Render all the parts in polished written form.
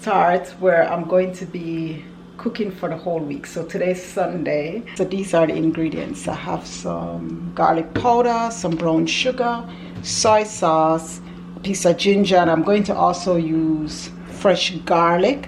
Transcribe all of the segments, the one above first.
start where I'm going to be cooking for the whole week. So today's Sunday. So these are the ingredients. I have some garlic powder, some brown sugar, soy sauce, a piece of ginger, and I'm going to also use fresh garlic.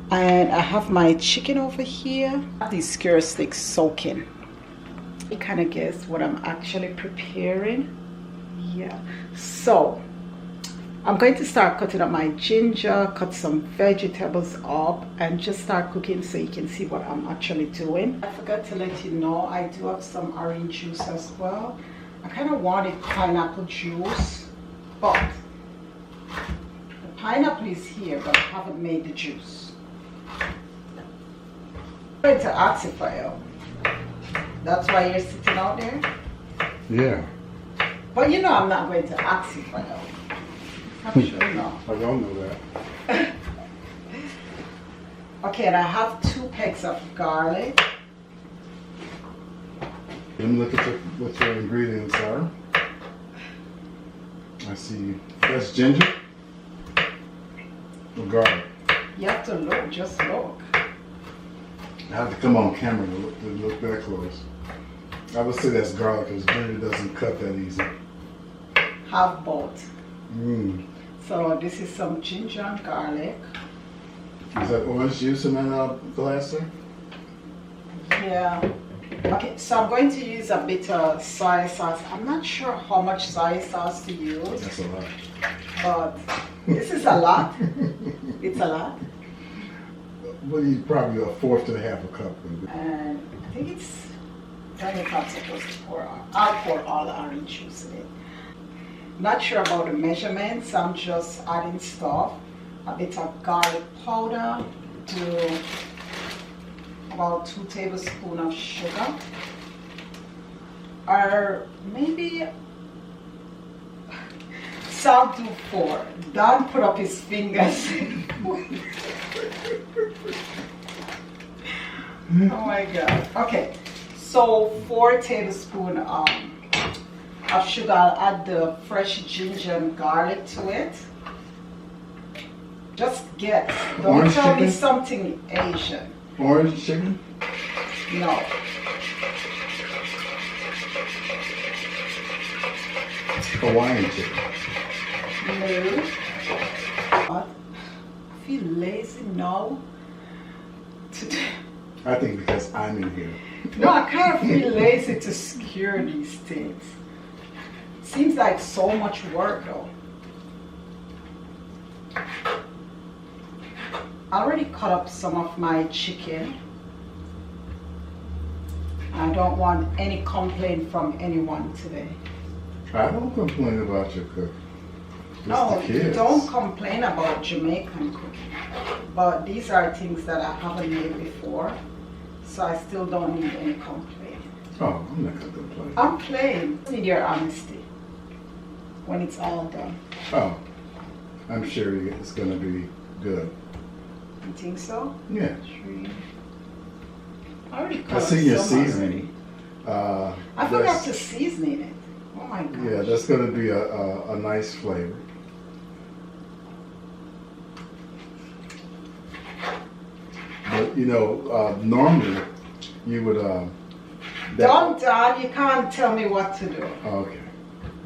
And I have my chicken over here. These skewer sticks soaking. You kind of guess what I'm actually preparing. Yeah. So I'm going to start cutting up my ginger, cut some vegetables up, and just start cooking so you can see what I'm actually doing. I forgot to let you know I do have some orange juice as well. I kind of wanted pineapple juice, but the pineapple is here, but I haven't made the juice. I'm going to ask it for you. That's why you're sitting out there? Yeah. But you know I'm not going to ask you for you. I'm sure you know. I don't know that. Okay, and I have 2 pegs of garlic. Let me look at what your ingredients are. I see fresh ginger or garlic. You have to look, just look. I have to come on camera to look that close. I would say that's garlic because ginger doesn't cut that easy. Have both. Mm. So this is some ginger and garlic. Is that orange juice in that glass there? Yeah. Okay, so I'm going to use a bit of soy sauce. I'm not sure how much soy sauce to use. That's a lot. But this is a lot. It's a lot. Well, you probably 1/4 to 1/2 cup. And I think it's, I don't know if I'm supposed to pour out. I'll pour all the orange juice in it. Not sure about the measurements. I'm just adding stuff. A bit of garlic powder to about 2 tablespoons of sugar. Or maybe salt to 4. Don put up his fingers. Oh my God. Okay, so 4 tablespoons of sugar. I'll add the fresh ginger and garlic to it. Just guess. Don't Orange tell me chicken? something Asian. Orange chicken? No. Hawaiian chicken. No. What? I feel lazy now. I think because I'm in here. No, I kind of feel lazy to skewer these things. Seems like so much work though. I already cut up some of my chicken. I don't want any complaint from anyone today. I don't complain about your cooking. No, the kids. don't complain about Jamaican cooking. But these are things that I haven't made before, so I still don't need any complaint. Oh, I'm not gonna complain. I'm playing. I need your honesty when it's all done. Oh, I'm sure it's gonna be good. You think so? Yeah. I already cut I see your some seasoning. I forgot to season it. Oh my gosh. Yeah, that's gonna be a nice flavor. But you know, normally you would. Don't, Don. You can't tell me what to do. Okay.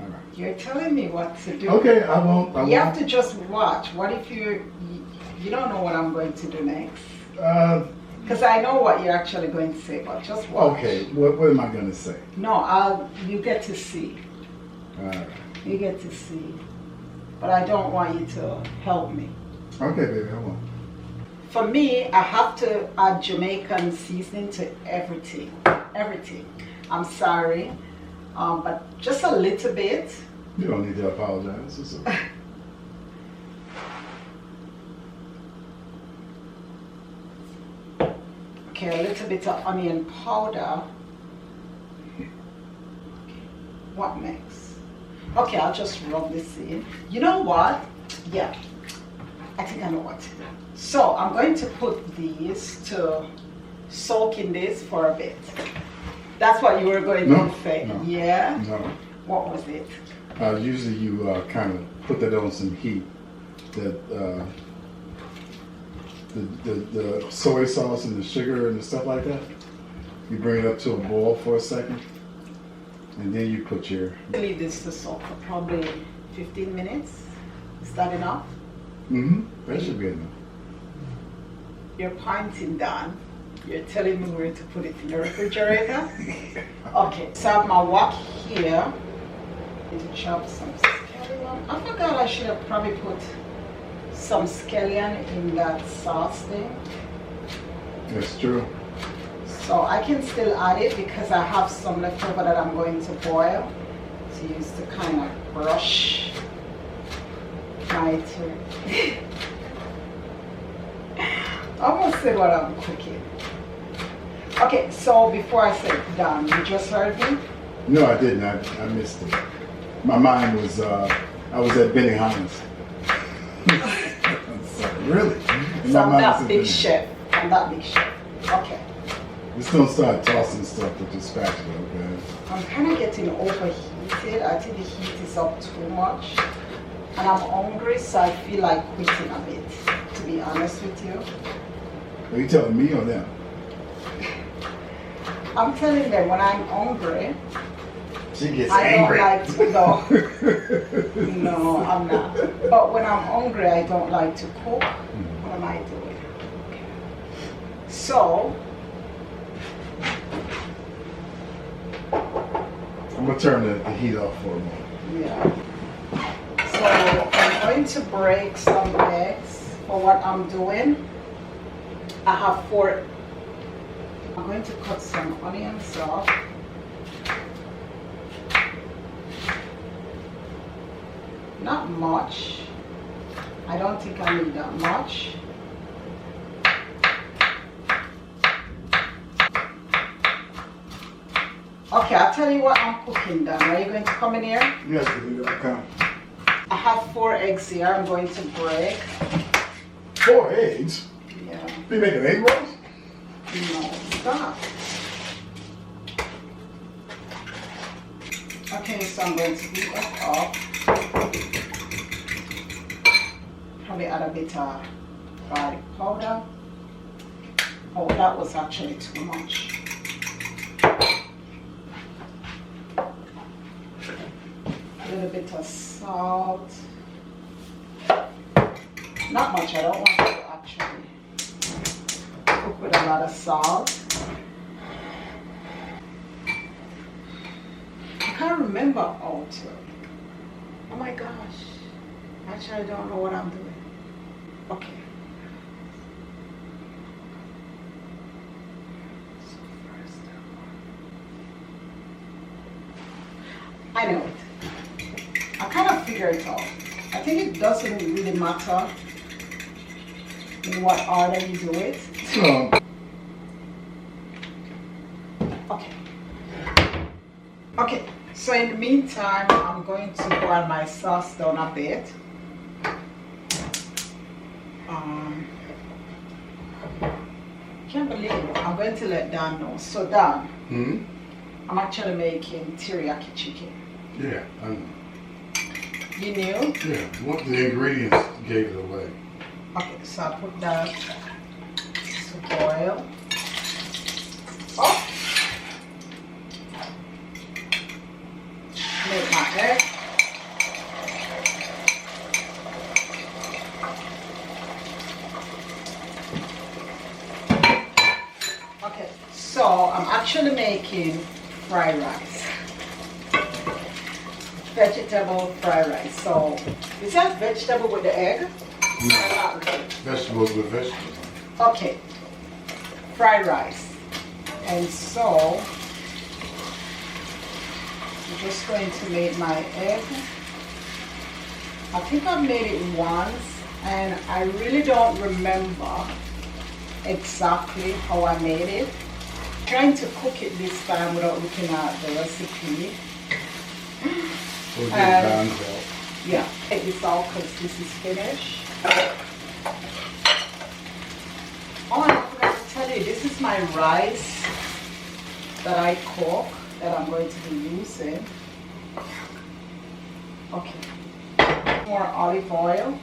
All right. You're telling me what to do. Okay, I won't. You have to just watch. What if you don't know what I'm going to do next? Because I know what you're actually going to say, but just watch. Okay, what am I going to say? No, you get to see. All right. You get to see. But I don't want you to help me. Okay, baby, I won't. For me, I have to add Jamaican seasoning to everything. Everything. I'm sorry, but just a little bit. You don't need to apologize. It's okay. Okay, a little bit of onion powder. What next? Okay, I'll just rub this in. You know what? Yeah, I think I know what to do. So I'm going to put these to soak in this for a bit. That's what you were going to say. No, yeah? No. What was it? Usually you kind of put that on some heat that the soy sauce and the sugar and the stuff like that. You bring it up to a boil for a second, and then you put your... Leave this to soak for probably 15 minutes. Is that enough? Mm-hmm. That should be enough. You're pointing down. You're telling me where to put it in the refrigerator? Okay, so I have my wok here. Need to chop some scallion. I forgot I should have probably put some scallion in that sauce thing. That's true. So I can still add it because I have some left over that I'm going to boil. To use to kind of brush my turkey. I almost said what I'm cooking. Okay, so before I said done, you just heard me? No, I didn't. I missed it. My mind was, I was at Benny Hines. Really? So I'm that big chef. I'm that big chef. Okay. Just don't start tossing stuff with the spatula, okay? I'm kind of getting overheated. I think the heat is up too much. And I'm hungry, so I feel like quitting a bit, to be honest with you. Are you telling me or them? I'm telling them when I'm hungry, She gets I angry. don't like to go. No, I'm not. But when I'm hungry, I don't like to cook. What am I doing? Okay. So, I'm going to turn the heat off for a moment. yeah. So, I'm going to break some eggs for what I'm doing. I have 4. I'm going to cut some onions off. Not much. I don't think I need that much. Okay, I'll tell you what I'm cooking then. Are you going to come in here? Yes, I come. I have 4 eggs here. I'm going to break. 4 eggs? Yeah. You making egg rolls? No, stop. Okay, so I'm going to beat that up. Probably add a bit of garlic powder. Oh, that was actually too much. A little bit of salt. Not much, I don't want to actually cook with a lot of salt. I can't remember how to. Oh my gosh. Actually, I don't know what I'm doing. Okay. So first, I know it. I kind of figured it out. I think it doesn't really matter in what order you do it. Okay. Okay. So in the meantime, I'm going to boil my sauce down a bit. Can't believe it. I'm going to let Dan know. So Dan, I'm actually making teriyaki chicken. Yeah, I know. You knew? Yeah, what the ingredients gave it away. Okay, so I put that to boil. Oh! Make my egg. Okay, so I'm actually making fried rice. Vegetable fried rice. So, is that vegetable with the egg? No. Vegetables with vegetables. Okay, fried rice. And so, I'm just going to make my egg. I think I've made it once, and I really don't remember exactly how I made it. I'm trying to cook it this time without looking at the recipe. We'll get Don's help. Yeah, take this out because this is finished. Oh, I forgot to tell you, this is my rice that I cook that I'm going to be using. Okay. More olive oil.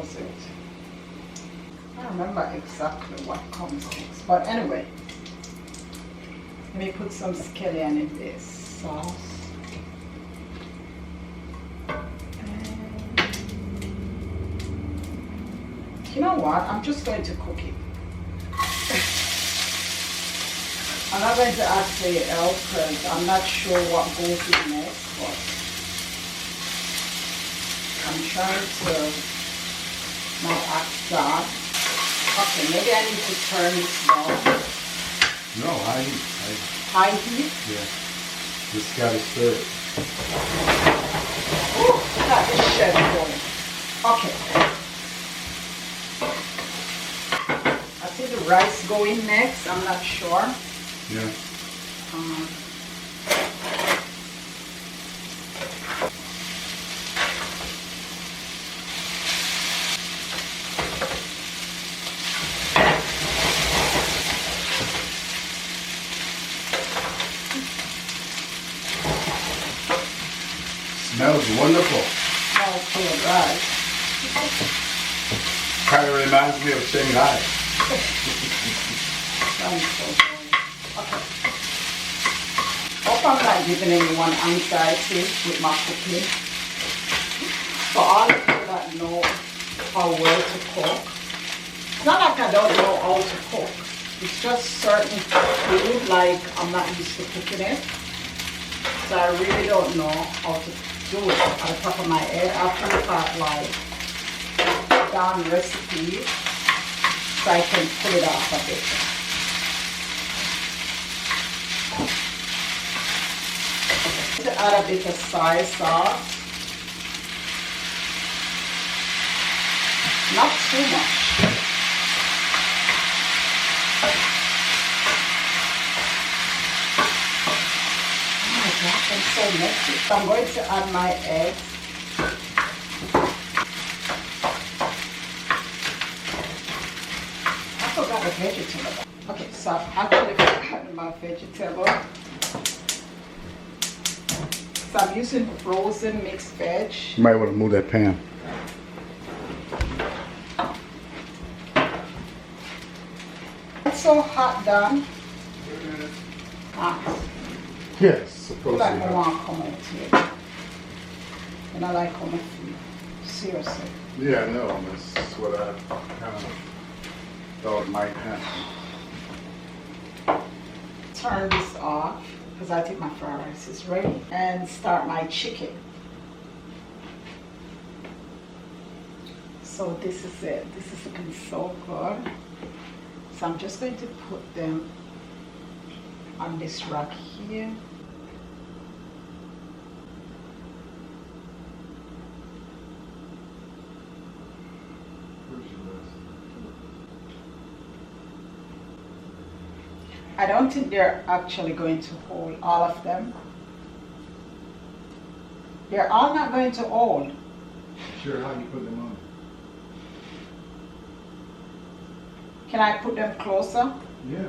was it? I don't remember exactly what comes next, but anyway, let me put some scallion in this sauce. And you know what? I'm just going to cook it. I'm not going to actually help because I'm not sure what goes in next, but I'm trying to not act that. Okay, maybe I need to turn this down. No, high heat. High heat? Yeah. Just gotta stir it. Ooh, look at this chef going. Okay. I see the rice going next. I'm not sure. Yeah. Smells wonderful. Okay, right. Kind of reminds me of Shanghai. Sounds so good. Okay. Hope I'm not giving anyone anxiety with my cooking. For all the people that know how well to cook, it's not like I don't know how to cook. It's just certain food, like I'm not used to cooking it. So I really don't know how to do it at the top of my head. I have to look at like down recipes so I can pull it off a bit. To add a bit of soy sauce. Not too much. Oh my gosh, I'm so messy. So I'm going to add my eggs. I forgot the vegetable. Okay, so I've actually forgotten my vegetable. So I'm using frozen mixed veg. You might want to move that pan. It's so hot done. Ah, Yes, I supposed like I to. want to come out here. And I like how much food. Seriously. Yeah, I know. That's what I kind of thought might happen. Turn this off because I think my fried rice is ready. And start my chicken. So this is it. This is looking so good. So I'm just going to put them on this rack here. I don't think they're actually going to hold all of them. They're all not going to hold. Sure, how you put them on? Can I put them closer? Yeah.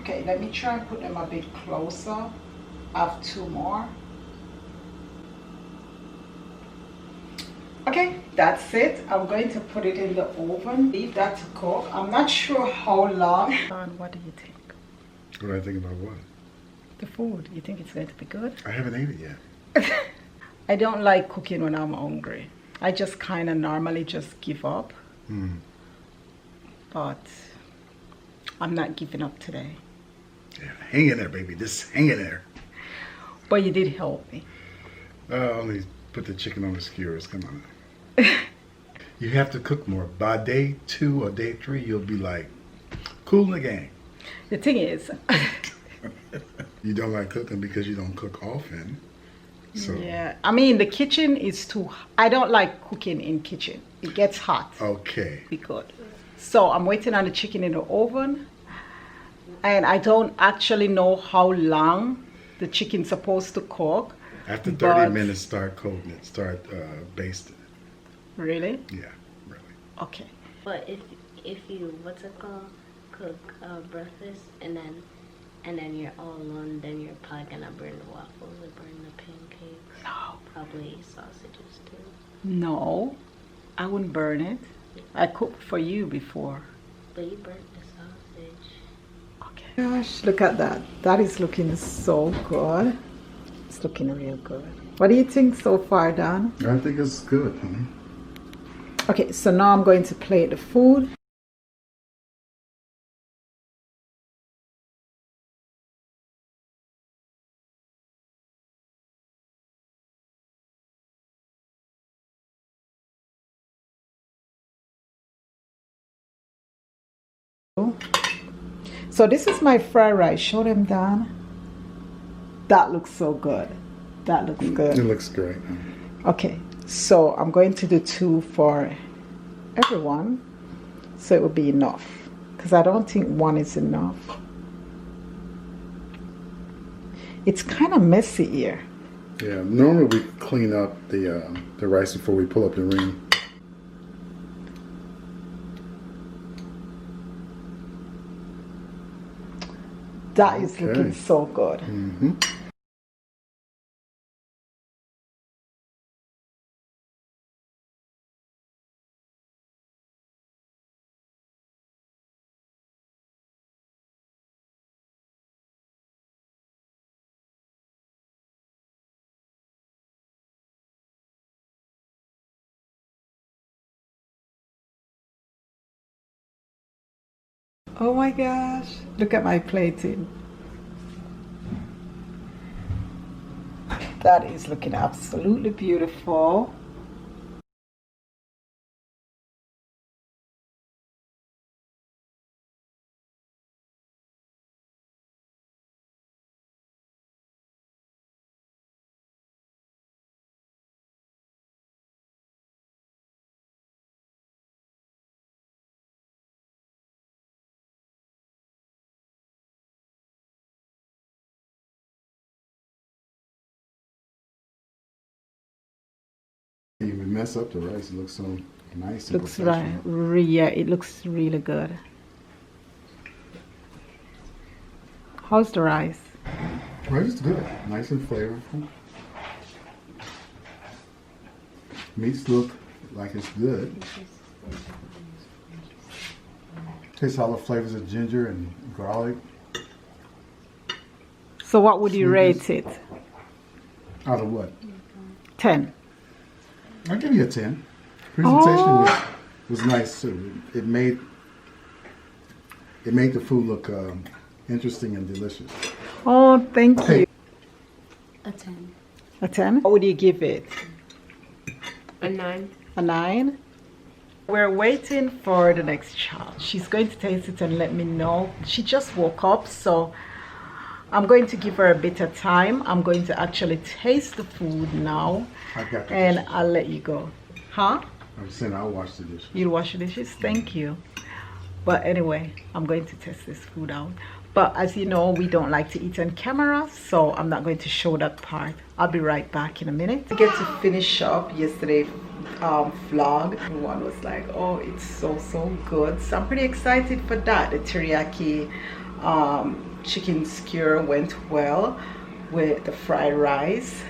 Okay, let me try and put them a bit closer. I have two more. Okay, that's it. I'm going to put it in the oven. Leave that to cook. I'm not sure how long. What do you think? What do I think about what? The food. You think it's going to be good? I haven't ate it yet. I don't like cooking when I'm hungry. I just kind of normally just give up. But I'm not giving up today. Yeah, hang in there, baby. Just hang in there. But you did help me. Only put the chicken on the skewers. Come on. You have to cook more. By day 2 or day 3, you'll be like, cool in the game. The thing is... You don't like cooking because you don't cook often. So. Yeah, I mean the kitchen is too. I don't like cooking in kitchen. It gets hot. Okay. Be good. So I'm waiting on the chicken in the oven, and I don't actually know how long the chicken's supposed to cook. After 30 minutes, start coating it. Start basting it. Really? Yeah, really. Okay. But if you what's it called, cook breakfast and then you're all alone, then you're probably gonna burn the waffles or burn the pancakes. No. Probably sausages too. No. I wouldn't burn it. I cooked for you before. But you burnt the sausage. Okay. Gosh, look at that. That is looking so good. It's looking real good. What do you think so far, Dan? I think it's good, honey. Okay, so now I'm going to plate the food. So this is my fried rice. Show them, Dan. That looks so good. That looks good. It looks great. Okay, so I'm going to do 2 for everyone, so it will be enough, because I don't think 1 is enough. It's kind of messy here. Yeah, normally we clean up the rice before we pull up the ring. That is looking so good. Mm-hmm. Oh my gosh, look at my plating. That is looking absolutely beautiful. You would mess up the rice. It looks so nice. And Looks right. Yeah, it looks really good. How's the rice? Rice is good. Nice and flavorful. Meats look like it's good. Tastes all the flavors of ginger and garlic. So what would you rate it? Out of what? 10. I'll give you a 10. Presentation was nice too. It made the food look interesting and delicious. Oh, thank you. A 10. A 10? What would you give it? A 9. A 9? We're waiting for the next child. She's going to taste it and let me know. She just woke up, so I'm going to give her a bit of time. I'm going to actually taste the food now, and I'll let you go. Huh? I'm saying I'll wash the dishes. You'll wash the dishes? Thank you. But anyway, I'm going to test this food out. But as you know, we don't like to eat on camera, so I'm not going to show that part. I'll be right back in a minute. I get to finish up yesterday's vlog. Everyone was like, oh, it's so good. So I'm pretty excited for that. The teriyaki chicken skewer went well with the fried rice.